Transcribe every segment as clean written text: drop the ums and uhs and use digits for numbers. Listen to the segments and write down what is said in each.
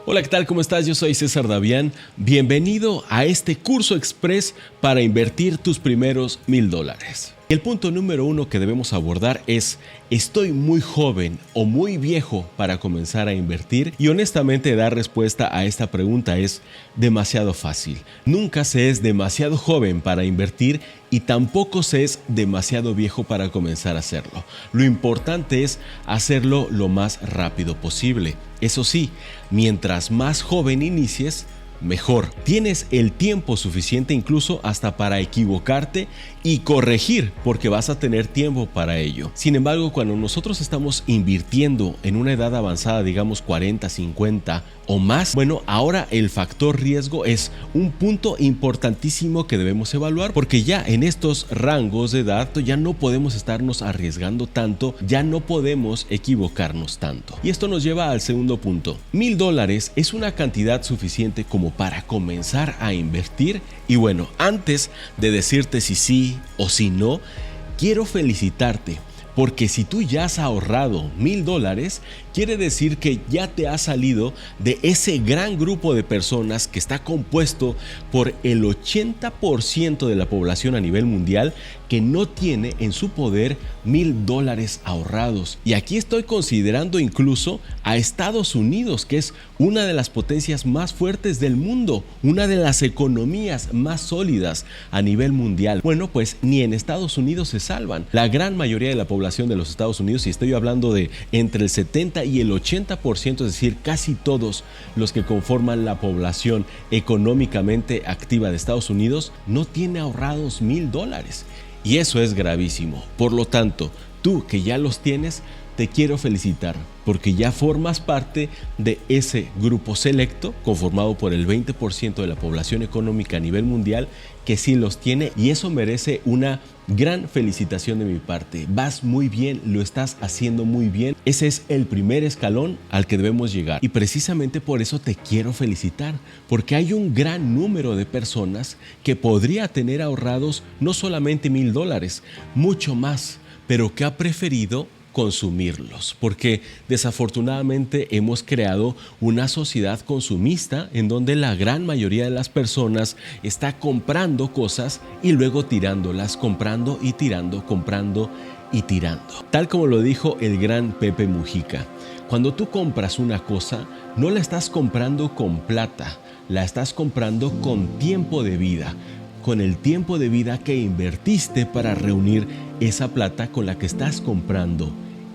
Hola, ¿qué tal? ¿Cómo estás? Yo soy César Davián. Bienvenido a este curso express para invertir tus primeros $1000. El punto número 1 que debemos abordar es: ¿estoy muy joven o muy viejo para comenzar a invertir? Y honestamente dar respuesta a esta pregunta es demasiado fácil. Nunca se es demasiado joven para invertir y tampoco se es demasiado viejo para comenzar a hacerlo. Lo importante es hacerlo lo más rápido posible. Eso sí, mientras más joven inicies, mejor. Tienes el tiempo suficiente incluso hasta para equivocarte y corregir, porque vas a tener tiempo para ello. Sin embargo, cuando nosotros estamos invirtiendo en una edad avanzada, digamos 40, 50 o más, bueno, ahora el factor riesgo es un punto importantísimo que debemos evaluar, porque ya en estos rangos de edad ya no podemos estarnos arriesgando tanto, ya no podemos equivocarnos tanto. Y esto nos lleva al segundo punto. $1000 es una cantidad suficiente como para comenzar a invertir. Y bueno, antes de decirte si sí o si no, quiero felicitarte, porque si tú ya has ahorrado $1000, quiere decir que ya te has salido de ese gran grupo de personas que está compuesto por el 80% de la población a nivel mundial que no tiene en su poder $1000 ahorrados. Y aquí estoy considerando incluso a Estados Unidos, que es una de las potencias más fuertes del mundo, una de las economías más sólidas a nivel mundial. Bueno, pues ni en Estados Unidos se salvan. La gran mayoría de la población de los Estados Unidos, y estoy hablando de entre el 70 y el 80%, es decir, casi todos los que conforman la población económicamente activa de Estados Unidos, no tiene ahorrados $1000. Y eso es gravísimo. Por lo tanto, tú que ya los tienes, te quiero felicitar, porque ya formas parte de ese grupo selecto conformado por el 20% de la población económica a nivel mundial que sí los tiene, y eso merece una gran felicitación de mi parte. Vas muy bien, lo estás haciendo muy bien. Ese es el primer escalón al que debemos llegar, y precisamente por eso te quiero felicitar, porque hay un gran número de personas que podría tener ahorrados no solamente $1000, mucho más, pero que ha preferido consumirlos, porque desafortunadamente hemos creado una sociedad consumista en donde la gran mayoría de las personas está comprando cosas y luego tirándolas, comprando y tirando, comprando y tirando. Tal como lo dijo el gran Pepe Mujica, cuando tú compras una cosa, no la estás comprando con plata, la estás comprando con tiempo de vida, con el tiempo de vida que invertiste para reunir esa plata con la que estás comprando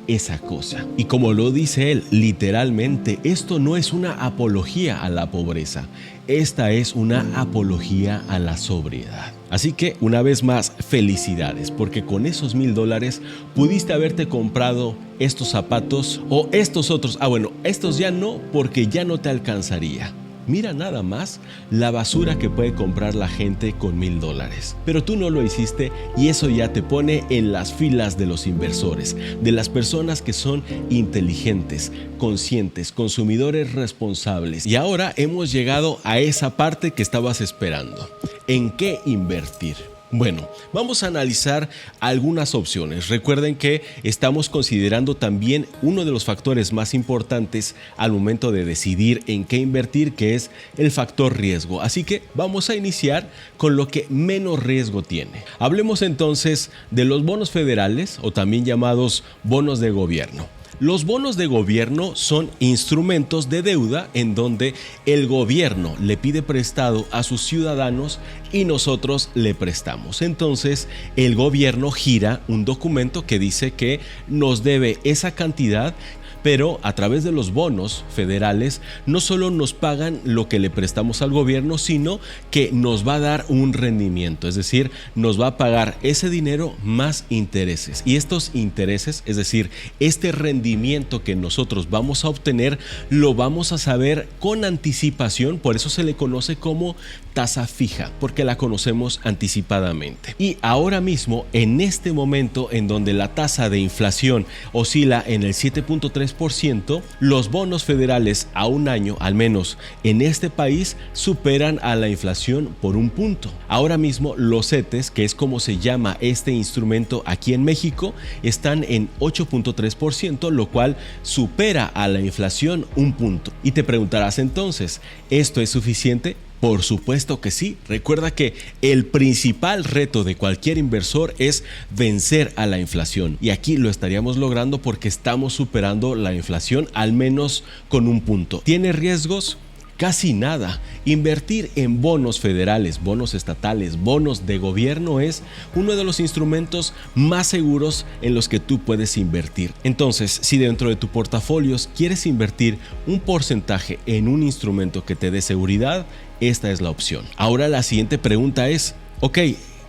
esa cosa. Y como lo dice él, literalmente, esto no es una apología a la pobreza, esta es una apología a la sobriedad. Así que una vez más, felicidades, porque con esos $1000 pudiste haberte comprado estos zapatos o estos otros. Bueno, estos ya no, porque ya no te alcanzaría. Mira nada más la basura que puede comprar la gente con $1000. Pero tú no lo hiciste, y eso ya te pone en las filas de los inversores, de las personas que son inteligentes, conscientes, consumidores responsables. Y ahora hemos llegado a esa parte que estabas esperando. ¿En qué invertir? Bueno, vamos a analizar algunas opciones. Recuerden que estamos considerando también uno de los factores más importantes al momento de decidir en qué invertir, que es el factor riesgo. Así que vamos a iniciar con lo que menos riesgo tiene. Hablemos entonces de los bonos federales, o también llamados bonos de gobierno. Los bonos de gobierno son instrumentos de deuda en donde el gobierno le pide prestado a sus ciudadanos y nosotros le prestamos. Entonces, el gobierno gira un documento que dice que nos debe esa cantidad, pero a través de los bonos federales no solo nos pagan lo que le prestamos al gobierno, sino que nos va a dar un rendimiento, es decir, nos va a pagar ese dinero más intereses. Y estos intereses, es decir, este rendimiento que nosotros vamos a obtener, lo vamos a saber con anticipación, por eso se le conoce como tasa fija, porque la conocemos anticipadamente. Y ahora mismo, en este momento en donde la tasa de inflación oscila en el 7.3%, 8.3%, los bonos federales a un año, al menos en este país, superan a la inflación por un punto. Ahora mismo los CETES, que es como se llama este instrumento aquí en México, están en 8.3%, lo cual supera a la inflación un punto. Y te preguntarás entonces, ¿esto es suficiente? Por supuesto que sí. Recuerda que el principal reto de cualquier inversor es vencer a la inflación. Y aquí lo estaríamos logrando porque estamos superando la inflación al menos con un punto. ¿Tiene riesgos? Casi nada. Invertir en bonos federales, bonos estatales, bonos de gobierno es uno de los instrumentos más seguros en los que tú puedes invertir. Entonces, si dentro de tu portafolio quieres invertir un porcentaje en un instrumento que te dé seguridad, esta es la opción. Ahora la siguiente pregunta es, ok,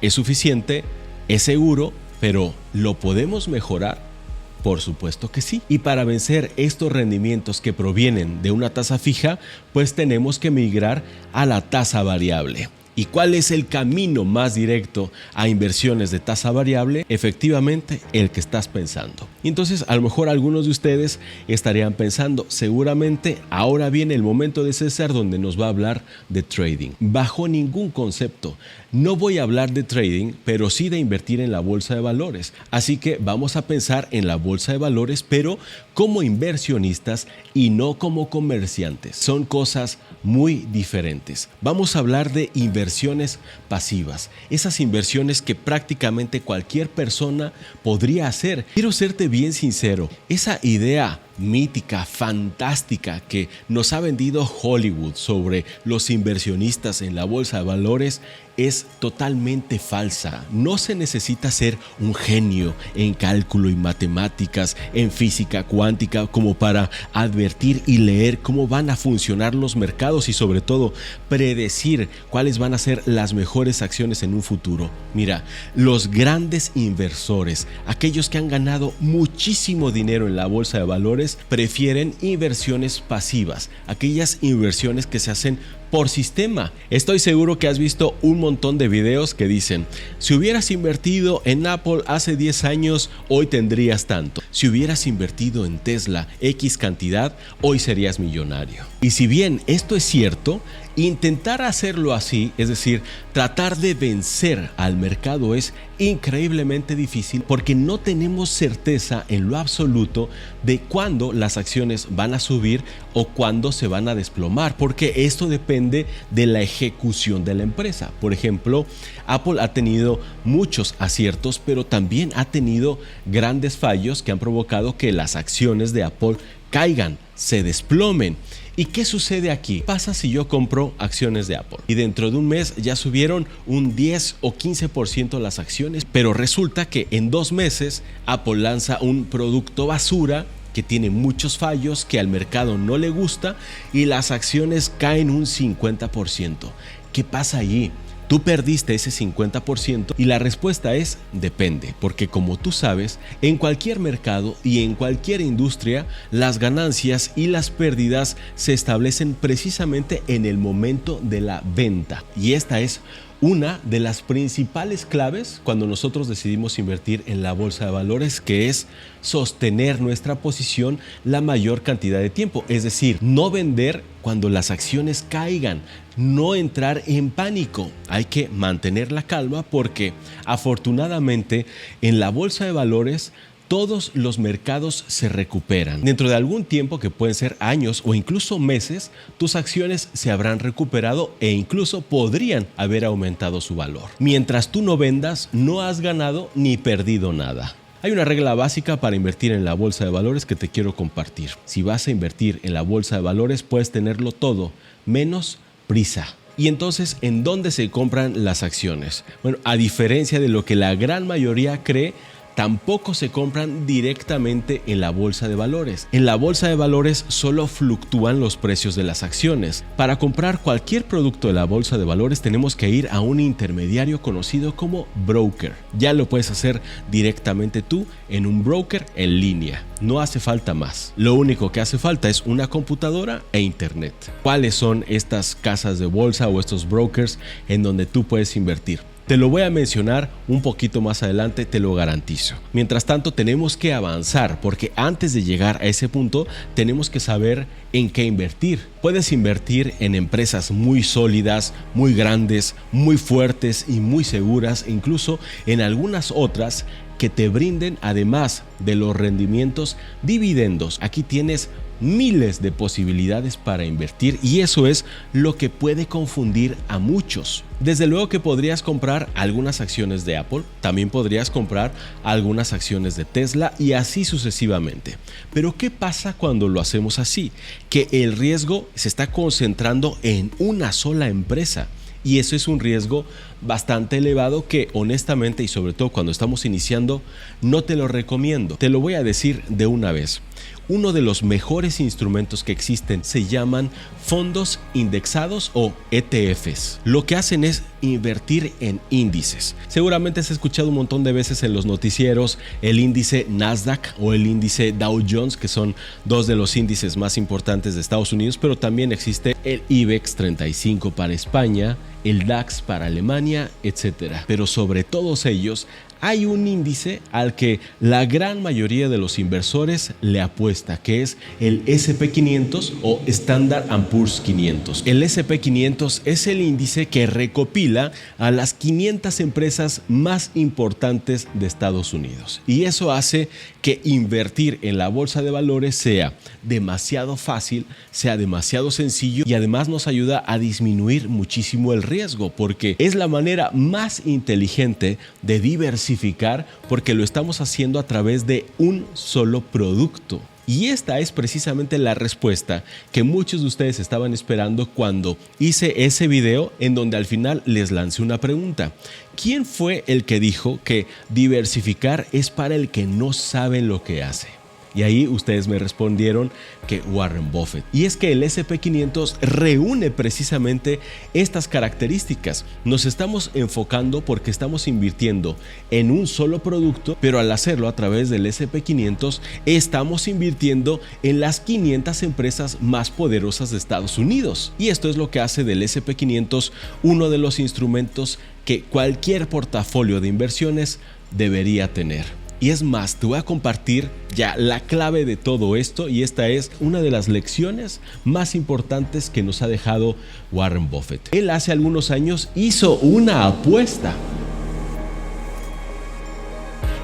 ¿es suficiente? ¿Es seguro? Pero ¿lo podemos mejorar? Por supuesto que sí. Y para vencer estos rendimientos que provienen de una tasa fija, pues tenemos que migrar a la tasa variable. ¿Y cuál es el camino más directo a inversiones de tasa variable? Efectivamente, el que estás pensando. Y entonces, a lo mejor algunos de ustedes estarían pensando, seguramente ahora viene el momento de César donde nos va a hablar de trading. Bajo ningún concepto. No voy a hablar de trading, pero sí de invertir en la bolsa de valores. Así que vamos a pensar en la bolsa de valores, pero como inversionistas y no como comerciantes. Son cosas muy diferentes. Vamos a hablar de inversiones pasivas, esas inversiones que prácticamente cualquier persona podría hacer. Quiero serte bien sincero, esa idea mítica, fantástica que nos ha vendido Hollywood sobre los inversionistas en la bolsa de valores es totalmente falsa. No se necesita ser un genio en cálculo y matemáticas, en física cuántica, como para advertir y leer cómo van a funcionar los mercados y sobre todo predecir cuáles van a ser las mejores acciones en un futuro. Mira, los grandes inversores, aquellos que han ganado muchísimo dinero en la bolsa de valores, prefieren inversiones pasivas, aquellas inversiones que se hacen por sistema. Estoy seguro que has visto un montón de videos que dicen, si hubieras invertido en Apple hace 10 años, hoy tendrías tanto. Si hubieras invertido en Tesla X cantidad, hoy serías millonario. Y si bien esto es cierto, intentar hacerlo así, es decir, tratar de vencer al mercado es increíblemente difícil porque no tenemos certeza en lo absoluto de cuándo las acciones van a subir o cuándo se van a desplomar, porque esto depende de la ejecución de la empresa. Por ejemplo, Apple ha tenido muchos aciertos, pero también ha tenido grandes fallos que han provocado que las acciones de Apple caigan, se desplomen. ¿Y qué sucede aquí? ¿Qué pasa si yo compro acciones de Apple y dentro de un mes ya subieron un 10 o 15% las acciones, pero resulta que en 2 meses Apple lanza un producto basura que tiene muchos fallos, que al mercado no le gusta y las acciones caen un 50%? ¿Qué pasa allí? Tú perdiste ese 50% y la respuesta es depende, porque como tú sabes, en cualquier mercado y en cualquier industria, las ganancias y las pérdidas se establecen precisamente en el momento de la venta. Y esta es una de las principales claves cuando nosotros decidimos invertir en la bolsa de valores, que es sostener nuestra posición la mayor cantidad de tiempo. Es decir, no vender cuando las acciones caigan, no entrar en pánico. Hay que mantener la calma porque afortunadamente en la bolsa de valores todos los mercados se recuperan. Dentro de algún tiempo, que pueden ser años o incluso meses, tus acciones se habrán recuperado e incluso podrían haber aumentado su valor. Mientras tú no vendas, no has ganado ni perdido nada. Hay una regla básica para invertir en la bolsa de valores que te quiero compartir. Si vas a invertir en la bolsa de valores, puedes tenerlo todo, menos prisa. Y entonces, ¿en dónde se compran las acciones? Bueno, a diferencia de lo que la gran mayoría cree, tampoco se compran directamente en la bolsa de valores. En la bolsa de valores solo fluctúan los precios de las acciones. Para comprar cualquier producto de la bolsa de valores tenemos que ir a un intermediario conocido como broker. Ya lo puedes hacer directamente tú en un broker en línea. No hace falta más. Lo único que hace falta es una computadora e internet. ¿Cuáles son estas casas de bolsa o estos brokers en donde tú puedes invertir? Te lo voy a mencionar un poquito más adelante, te lo garantizo. Mientras tanto, tenemos que avanzar porque antes de llegar a ese punto tenemos que saber en qué invertir. Puedes invertir en empresas muy sólidas, muy grandes, muy fuertes y muy seguras, incluso en algunas otras que te brinden, además de los rendimientos, dividendos. Aquí tienes miles de posibilidades para invertir y eso es lo que puede confundir a muchos. Desde luego que podrías comprar algunas acciones de Apple, también podrías comprar algunas acciones de Tesla y así sucesivamente. Pero ¿qué pasa cuando lo hacemos así? Que el riesgo se está concentrando en una sola empresa. Y eso es un riesgo bastante elevado que honestamente y sobre todo cuando estamos iniciando no te lo recomiendo. Te lo voy a decir de una vez. Uno de los mejores instrumentos que existen se llaman fondos indexados o ETFs. Lo que hacen es invertir en índices. Seguramente has escuchado un montón de veces en los noticieros el índice Nasdaq o el índice Dow Jones, que son dos de los índices más importantes de Estados Unidos, pero también existe el IBEX 35 para España, el DAX para Alemania, etc. Pero sobre todos ellos hay un índice al que la gran mayoría de los inversores le apuesta, que es el S&P 500 o Standard & Poor's 500. El S&P 500 es el índice que recopila a las 500 empresas más importantes de Estados Unidos. Y eso hace que invertir en la bolsa de valores sea demasiado fácil, sea demasiado sencillo y además nos ayuda a disminuir muchísimo el riesgo porque es la manera más inteligente de diversificar porque lo estamos haciendo a través de un solo producto. Y esta es precisamente la respuesta que muchos de ustedes estaban esperando cuando hice ese video en donde al final les lancé una pregunta. ¿Quién fue el que dijo que diversificar es para el que no sabe lo que hace? Y ahí ustedes me respondieron que Warren Buffett. Y es que el S&P 500 reúne precisamente estas características. Nos estamos enfocando porque estamos invirtiendo en un solo producto, pero al hacerlo a través del S&P 500 estamos invirtiendo en las 500 empresas más poderosas de Estados Unidos. Y esto es lo que hace del S&P 500 uno de los instrumentos que cualquier portafolio de inversiones debería tener. Y es más, te voy a compartir ya la clave de todo esto y esta es una de las lecciones más importantes que nos ha dejado Warren Buffett. Él hace algunos años hizo una apuesta.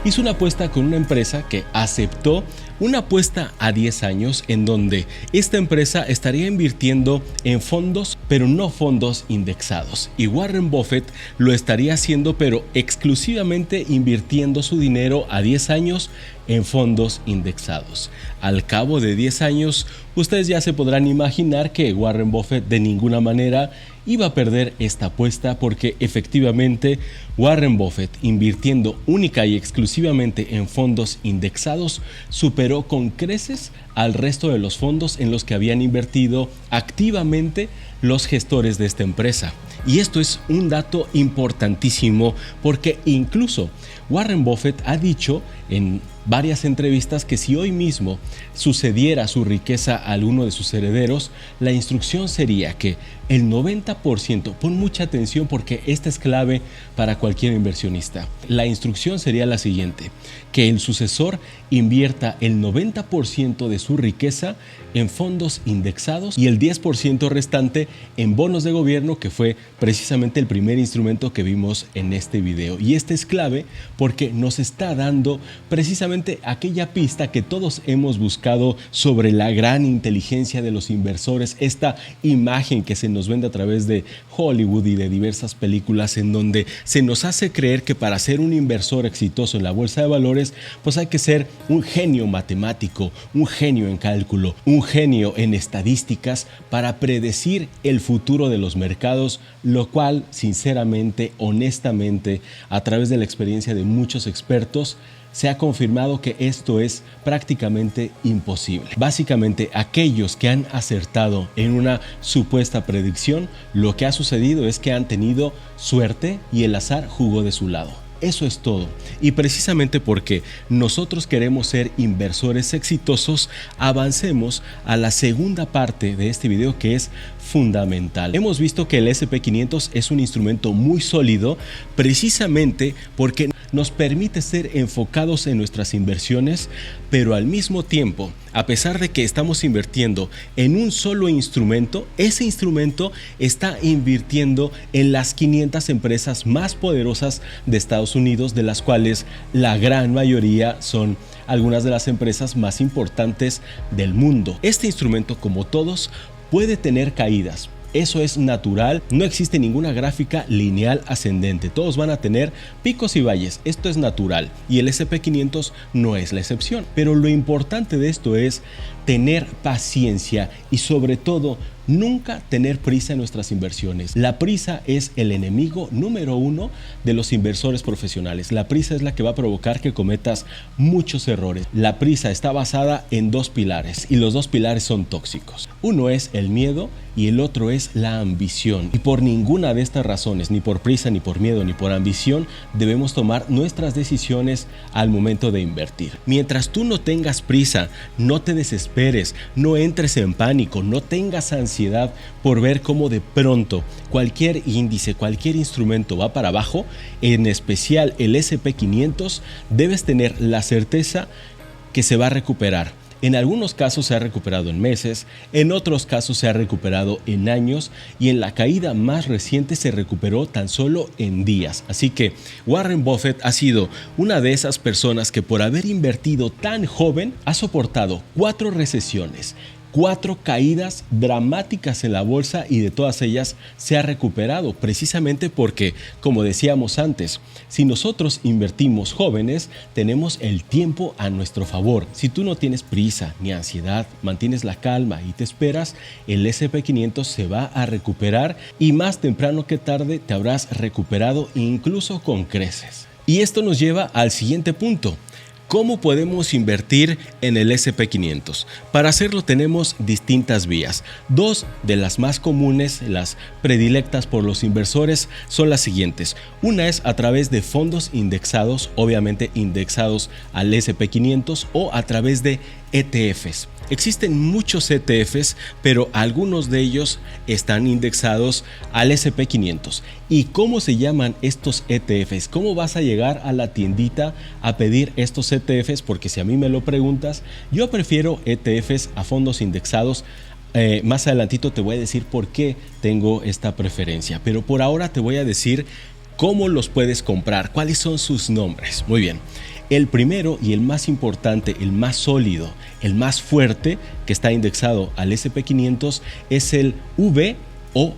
Hizo una apuesta con una empresa que aceptó una apuesta a 10 años en donde esta empresa estaría invirtiendo en fondos, pero no fondos indexados. Y Warren Buffett lo estaría haciendo, pero exclusivamente invirtiendo su dinero a 10 años en fondos indexados. Al cabo de 10 años, ustedes ya se podrán imaginar que Warren Buffett de ninguna manera iba a perder esta apuesta porque efectivamente Warren Buffett, invirtiendo única y exclusivamente en fondos indexados, superó con creces al resto de los fondos en los que habían invertido activamente los gestores de esta empresa. Y esto es un dato importantísimo porque incluso Warren Buffett ha dicho en varias entrevistas que si hoy mismo sucediera su riqueza a alguno de sus herederos, la instrucción sería que el 90%, pon mucha atención porque esta es clave para cualquier inversionista, la instrucción sería la siguiente, que el sucesor invierta el 90% de su riqueza en fondos indexados y el 10% restante en bonos de gobierno, que fue precisamente el primer instrumento que vimos en este video. Y este es clave porque nos está dando precisamente aquella pista que todos hemos buscado sobre la gran inteligencia de los inversores, esta imagen que se nos vende a través de Hollywood y de diversas películas en donde se nos hace creer que para ser un inversor exitoso en la bolsa de valores, pues hay que ser un genio matemático, un genio en cálculo, un genio en estadísticas para predecir el futuro de los mercados, lo cual sinceramente, honestamente, a través de la experiencia de muchos expertos, se ha confirmado que esto es prácticamente imposible. Básicamente, aquellos que han acertado en una supuesta predicción, lo que ha sucedido es que han tenido suerte y el azar jugó de su lado. Eso es todo. Y precisamente porque nosotros queremos ser inversores exitosos, avancemos a la segunda parte de este video, que es fundamental. Hemos visto que el S&P500 es un instrumento muy sólido precisamente porque nos permite ser enfocados en nuestras inversiones, pero al mismo tiempo, a pesar de que estamos invirtiendo en un solo instrumento, ese instrumento está invirtiendo en las 500 empresas más poderosas de Estados Unidos, de las cuales la gran mayoría son algunas de las empresas más importantes del mundo. Este instrumento, como todos, puede tener caídas. Eso es natural, no existe ninguna gráfica lineal ascendente, todos van a tener picos y valles, esto es natural y el S&P500 no es la excepción. Pero lo importante de esto es tener paciencia y sobre todo nunca tener prisa en nuestras inversiones. La prisa es el enemigo número uno de los inversores profesionales. La prisa es la que va a provocar que cometas muchos errores. La prisa está basada en dos pilares y los dos pilares son tóxicos. Uno es el miedo y el otro es la ambición. Y por ninguna de estas razones, ni por prisa, ni por miedo, ni por ambición, debemos tomar nuestras decisiones al momento de invertir. Mientras tú no tengas prisa, no te desesperes, no entres en pánico, no tengas ansiedad por ver cómo de pronto cualquier índice, cualquier instrumento va para abajo, en especial el S&P500, debes tener la certeza que se va a recuperar. En algunos casos se ha recuperado en meses, en otros casos se ha recuperado en años y en la caída más reciente se recuperó tan solo en días. Así que Warren Buffett ha sido una de esas personas que por haber invertido tan joven ha soportado 4 recesiones, 4 caídas dramáticas en la bolsa y de todas ellas se ha recuperado precisamente porque, como decíamos antes, si nosotros invertimos jóvenes, tenemos el tiempo a nuestro favor. Si tú no tienes prisa ni ansiedad, mantienes la calma y te esperas, el S&P500 se va a recuperar y más temprano que tarde te habrás recuperado incluso con creces. Y esto nos lleva al siguiente punto. ¿Cómo podemos invertir en el S&P500? Para hacerlo tenemos distintas vías. 2 de las más comunes, las predilectas por los inversores, son las siguientes. Una es a través de fondos indexados, obviamente indexados al S&P500 o a través de ETFs. Existen muchos ETFs, pero algunos de ellos están indexados al S&P500. ¿Y cómo se llaman estos ETFs? ¿Cómo vas a llegar a la tiendita a pedir estos ETFs? Porque si a mí me lo preguntas, yo prefiero ETFs a fondos indexados. Más adelantito te voy a decir por qué tengo esta preferencia, pero por ahora te voy a decir cómo los puedes comprar, cuáles son sus nombres. Muy bien. El primero y el más importante, el más sólido, el más fuerte que está indexado al S&P500 es el VOO.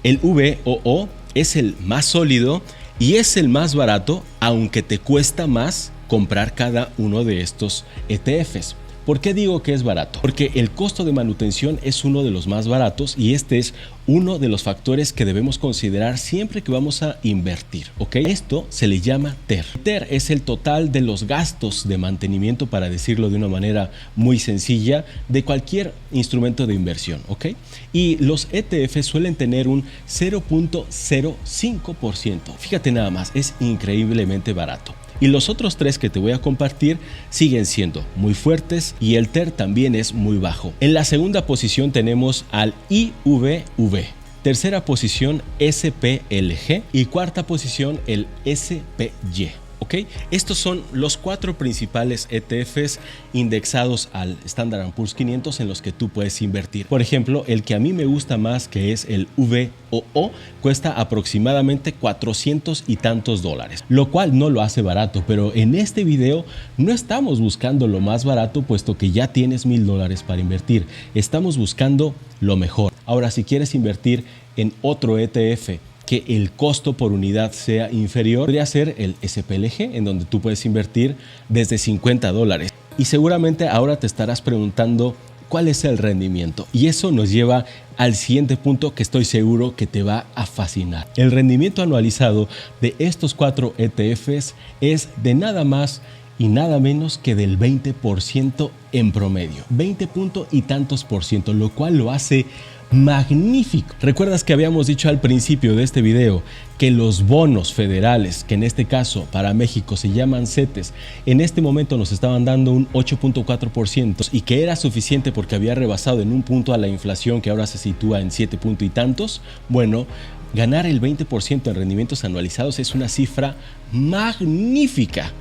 El VOO es el más sólido y es el más barato, aunque te cuesta más comprar cada uno de estos ETFs. ¿Por qué digo que es barato? Porque el costo de manutención es uno de los más baratos y este es uno de los factores que debemos considerar siempre que vamos a invertir, ¿ok? Esto se le llama TER. TER es el total de los gastos de mantenimiento, para decirlo de una manera muy sencilla, de cualquier instrumento de inversión, ¿ok? Y los ETF suelen tener un 0.05%. Fíjate nada más, es increíblemente barato. Y los otros 3 que te voy a compartir siguen siendo muy fuertes y el TER también es muy bajo. En la segunda posición tenemos al IVV. Tercera posición SPLG y cuarta posición el SPY. ¿Okay? Estos son los 4 principales ETFs indexados al Standard & Poor's 500 en los que tú puedes invertir. Por ejemplo, el que a mí me gusta más, que es el VOO, cuesta aproximadamente 400 y tantos dólares, lo cual no lo hace barato, pero en este video no estamos buscando lo más barato, puesto que ya tienes $1000 para invertir. Estamos buscando lo mejor. Ahora, si quieres invertir en otro ETF que el costo por unidad sea inferior, podría ser el SPLG, en donde tú puedes invertir desde $50. Y seguramente ahora te estarás preguntando cuál es el rendimiento. Y eso nos lleva al siguiente punto que estoy seguro que te va a fascinar. El rendimiento anualizado de estos 4 ETFs es de nada más y nada menos que del 20% en promedio. 20 punto y tantos por ciento, lo cual lo hace magnífico. ¿Recuerdas que habíamos dicho al principio de este video que los bonos federales, que en este caso para México se llaman CETES, en este momento nos estaban dando un 8.4% y que era suficiente porque había rebasado en un punto a la inflación que ahora se sitúa en 7 puntos y tantos? Bueno, ganar el 20% en rendimientos anualizados es una cifra magnífica,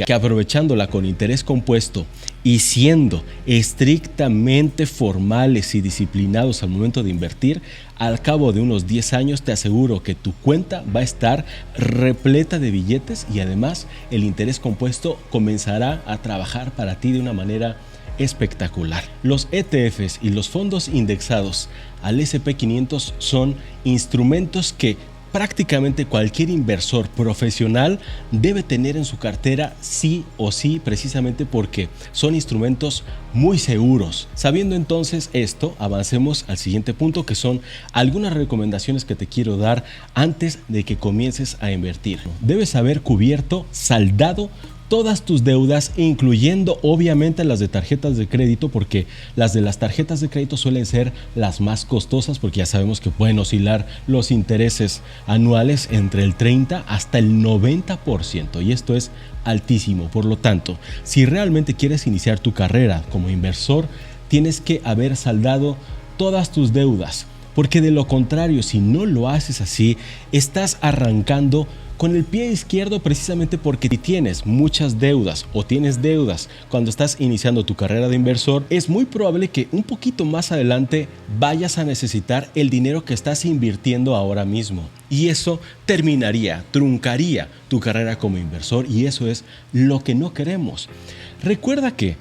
que aprovechándola con interés compuesto y siendo estrictamente formales y disciplinados al momento de invertir, al cabo de unos 10 años te aseguro que tu cuenta va a estar repleta de billetes y además el interés compuesto comenzará a trabajar para ti de una manera espectacular. Los ETFs y los fondos indexados al S&P 500 son instrumentos que prácticamente cualquier inversor profesional debe tener en su cartera sí o sí, precisamente porque son instrumentos muy seguros. Sabiendo entonces esto, avancemos al siguiente punto, que son algunas recomendaciones que te quiero dar antes de que comiences a invertir. Debes haber cubierto, saldado todas tus deudas, incluyendo obviamente las de tarjetas de crédito, porque las de las tarjetas de crédito suelen ser las más costosas, porque ya sabemos que pueden oscilar los intereses anuales entre el 30 hasta el 90%, y esto es altísimo. Por lo tanto, si realmente quieres iniciar tu carrera como inversor, tienes que haber saldado todas tus deudas, porque de lo contrario, si no lo haces así, estás arrancando con el pie izquierdo, precisamente porque si tienes muchas deudas o tienes deudas cuando estás iniciando tu carrera de inversor, es muy probable que un poquito más adelante vayas a necesitar el dinero que estás invirtiendo ahora mismo. Y eso truncaría tu carrera como inversor, y eso es lo que no queremos. Recuerda que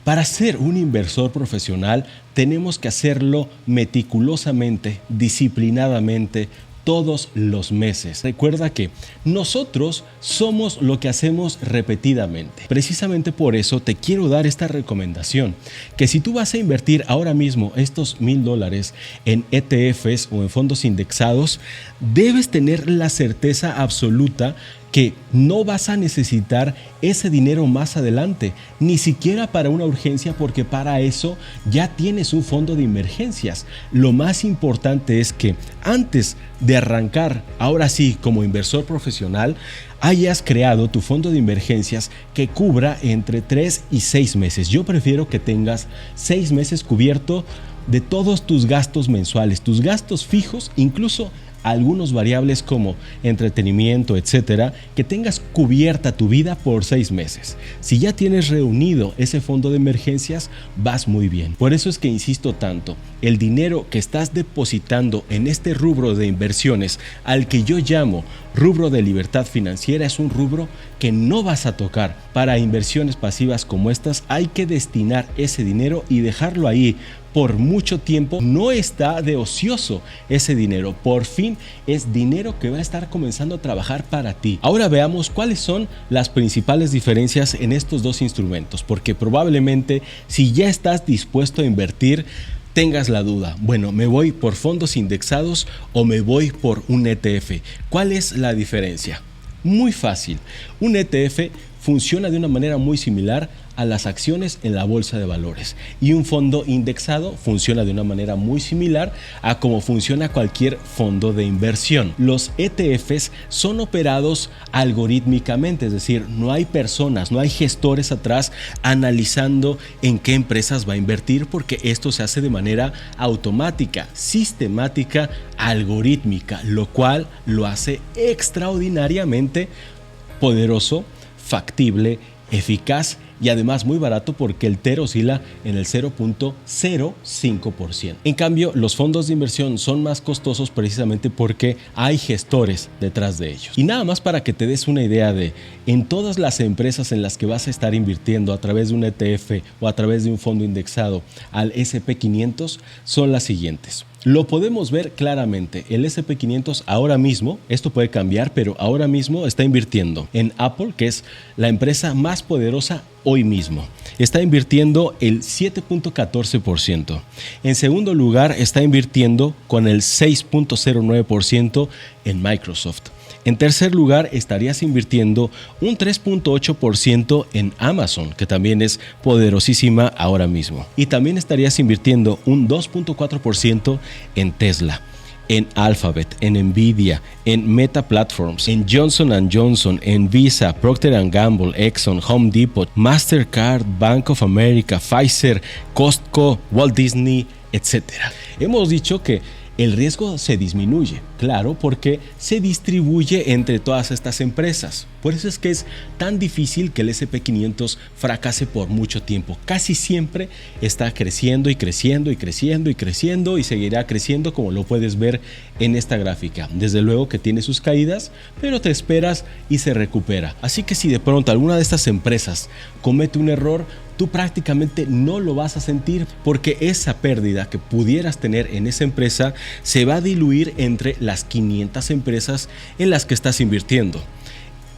para ser un inversor profesional tenemos que hacerlo meticulosamente, disciplinadamente, todos los meses. Recuerda que nosotros somos lo que hacemos repetidamente. Precisamente por eso te quiero dar esta recomendación, que si tú vas a invertir ahora mismo estos $1,000 en ETFs o en fondos indexados, debes tener la certeza absoluta que no vas a necesitar ese dinero más adelante, ni siquiera para una urgencia, porque para eso ya tienes un fondo de emergencias. Lo más importante es que antes de arrancar, ahora sí, como inversor profesional, hayas creado tu fondo de emergencias que cubra entre 3 y 6 meses. Yo prefiero que tengas 6 meses cubierto de todos tus gastos mensuales, tus gastos fijos, incluso algunos variables como entretenimiento, etcétera, que tengas cubierta tu vida por 6 meses. Si ya tienes reunido ese fondo de emergencias, vas muy bien. Por eso es que insisto tanto, el dinero que estás depositando en este rubro de inversiones, al que yo llamo rubro de libertad financiera, es un rubro que no vas a tocar. Para inversiones pasivas como estas hay que destinar ese dinero y dejarlo ahí por mucho tiempo. No está de ocioso ese dinero, por fin es dinero que va a estar comenzando a trabajar para ti. Ahora veamos cuáles son las principales diferencias en estos dos instrumentos, porque probablemente si ya estás dispuesto a invertir, tengas la duda, bueno, ¿me voy por fondos indexados o me voy por un ETF? ¿Cuál es la diferencia? Muy fácil. Un ETF funciona de una manera muy similar a las acciones en la bolsa de valores, y un fondo indexado funciona de una manera muy similar a cómo funciona cualquier fondo de inversión. Los ETFs son operados algorítmicamente, es decir, no hay personas, no hay gestores atrás analizando en qué empresas va a invertir, porque esto se hace de manera automática, sistemática, algorítmica, lo cual lo hace extraordinariamente poderoso, factible, eficaz y además muy barato, porque el TER oscila en el 0.05%. En cambio, los fondos de inversión son más costosos precisamente porque hay gestores detrás de ellos. Y nada más para que te des una idea de, en todas las empresas en las que vas a estar invirtiendo a través de un ETF o a través de un fondo indexado al S&P 500 son las siguientes. Lo podemos ver claramente. El S&P 500 ahora mismo, esto puede cambiar, pero ahora mismo está invirtiendo en Apple, que es la empresa más poderosa hoy mismo. Está invirtiendo el 7.14%. En segundo lugar, está invirtiendo con el 6.09% en Microsoft. En tercer lugar, estarías invirtiendo un 3.8% en Amazon, que también es poderosísima ahora mismo. Y también estarías invirtiendo un 2.4% en Tesla, en Alphabet, en Nvidia, en Meta Platforms, en Johnson & Johnson, en Visa, Procter & Gamble, Exxon, Home Depot, Mastercard, Bank of America, Pfizer, Costco, Walt Disney, etc. Hemos dicho que el riesgo se disminuye, claro, porque se distribuye entre todas estas empresas. Por eso es que es tan difícil que el S&P500 fracase por mucho tiempo. Casi siempre está creciendo y creciendo y creciendo y creciendo y seguirá creciendo, como lo puedes ver en esta gráfica. Desde luego que tiene sus caídas, pero te esperas y se recupera. Así que si de pronto alguna de estas empresas comete un error, tú prácticamente no lo vas a sentir, porque esa pérdida que pudieras tener en esa empresa se va a diluir entre las 500 empresas en las que estás invirtiendo.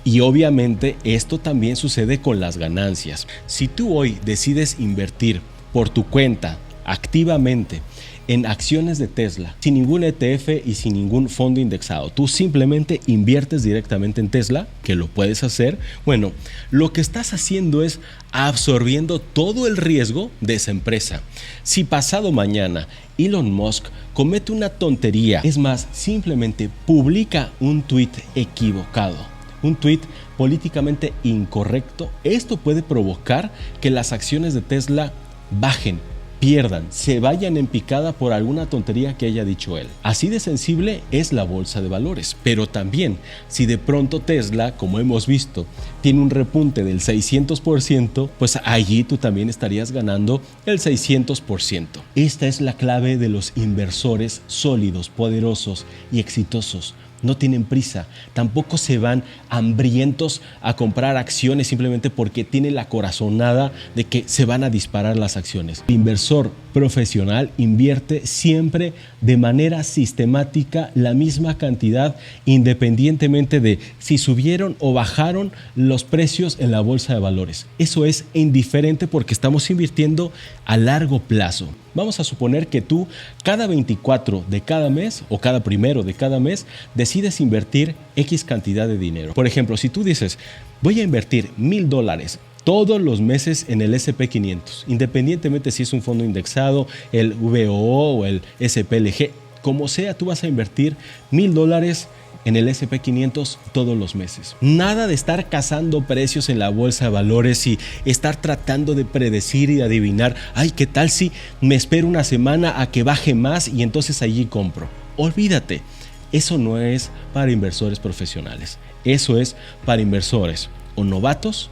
Y obviamente esto también sucede con las ganancias. Si tú hoy decides invertir por tu cuenta activamente en acciones de Tesla, sin ningún ETF y sin ningún fondo indexado, tú simplemente inviertes directamente en Tesla, que lo puedes hacer, bueno, lo que estás haciendo es absorbiendo todo el riesgo de esa empresa. Si pasado mañana Elon Musk comete una tontería, es más, simplemente publica un tweet equivocado, un tweet políticamente incorrecto, esto puede provocar que las acciones de Tesla bajen, pierdan, se vayan en picada por alguna tontería que haya dicho él. Así de sensible es la bolsa de valores. Pero también, si de pronto Tesla, como hemos visto, tiene un repunte del 600%, pues allí tú también estarías ganando el 600%. Esta es la clave de los inversores sólidos, poderosos y exitosos. No tienen prisa, tampoco se van hambrientos a comprar acciones simplemente porque tienen la corazonada de que se van a disparar las acciones. El inversor profesional invierte siempre de manera sistemática la misma cantidad, independientemente de si subieron o bajaron los precios en la bolsa de valores. Eso es indiferente porque estamos invirtiendo a largo plazo. Vamos a suponer que tú cada 24 de cada mes o cada 1 de cada mes decides invertir X cantidad de dinero. Por ejemplo, si tú dices, voy a invertir $1,000 todos los meses en el S&P500, independientemente si es un fondo indexado, el VOO o el SPLG, como sea, tú vas a invertir $1,000 en el S&P500 todos los meses. Nada de estar cazando precios en la bolsa de valores y estar tratando de predecir y adivinar, ay, ¿qué tal si me espero una semana a que baje más y entonces allí compro? Olvídate, eso no es para inversores profesionales, eso es para inversores o novatos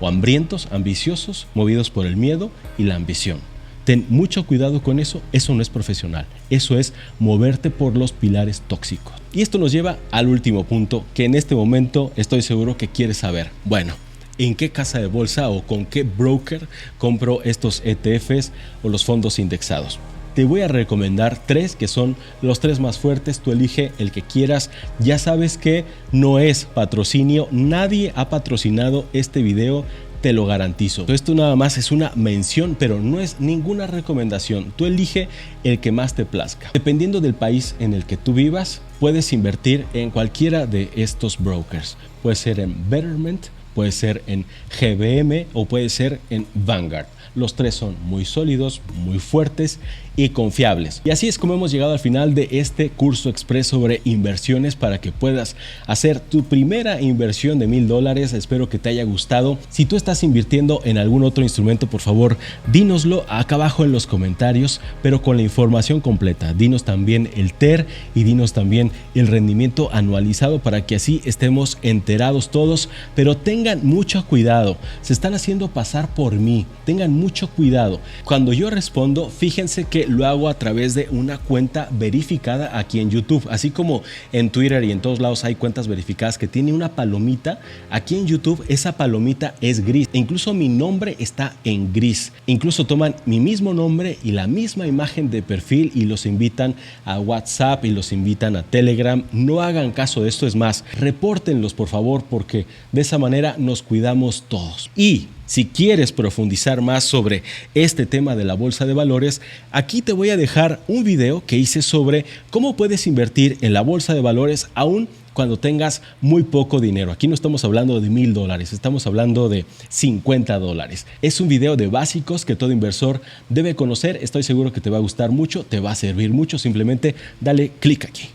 o hambrientos, ambiciosos, movidos por el miedo y la ambición. Ten mucho cuidado con eso, eso no es profesional, eso es moverte por los pilares tóxicos. Y esto nos lleva al último punto que en este momento estoy seguro que quieres saber. Bueno, ¿en qué casa de bolsa o con qué broker compro estos ETFs o los fondos indexados? Te voy a recomendar 3 que son los 3 más fuertes, tú elige el que quieras. Ya sabes que no es patrocinio, nadie ha patrocinado este video, te lo garantizo. Esto nada más es una mención, pero no es ninguna recomendación. Tú elige el que más te plazca. Dependiendo del país en el que tú vivas, puedes invertir en cualquiera de estos brokers. Puede ser en Betterment, puede ser en GBM o puede ser en Vanguard. Los 3 son muy sólidos, muy fuertes y confiables. Y así es como hemos llegado al final de este curso express sobre inversiones para que puedas hacer tu primera inversión de $1,000. Espero que te haya gustado. Si tú estás invirtiendo en algún otro instrumento, por favor, dínoslo acá abajo en los comentarios, pero con la información completa. Dinos también el TER y dinos también el rendimiento anualizado para que así estemos enterados todos. Pero tengan mucho cuidado, se están haciendo pasar por mí. Tengan mucho cuidado. Cuando yo respondo, fíjense que lo hago a través de una cuenta verificada aquí en YouTube, así como en Twitter y en todos lados hay cuentas verificadas que tienen una palomita. Aquí en YouTube esa palomita es gris e incluso mi nombre está en gris. Incluso toman mi mismo nombre y la misma imagen de perfil y los invitan a WhatsApp y los invitan a Telegram. No hagan caso de esto, es más, repórtenlos por favor, porque de esa manera nos cuidamos todos. Y Si quieres profundizar más sobre este tema de la bolsa de valores, aquí te voy a dejar un video que hice sobre cómo puedes invertir en la bolsa de valores aún cuando tengas muy poco dinero. Aquí no estamos hablando de $1000, estamos hablando de $50. Es un video de básicos que todo inversor debe conocer. Estoy seguro que te va a gustar mucho, te va a servir mucho. Simplemente dale clic aquí.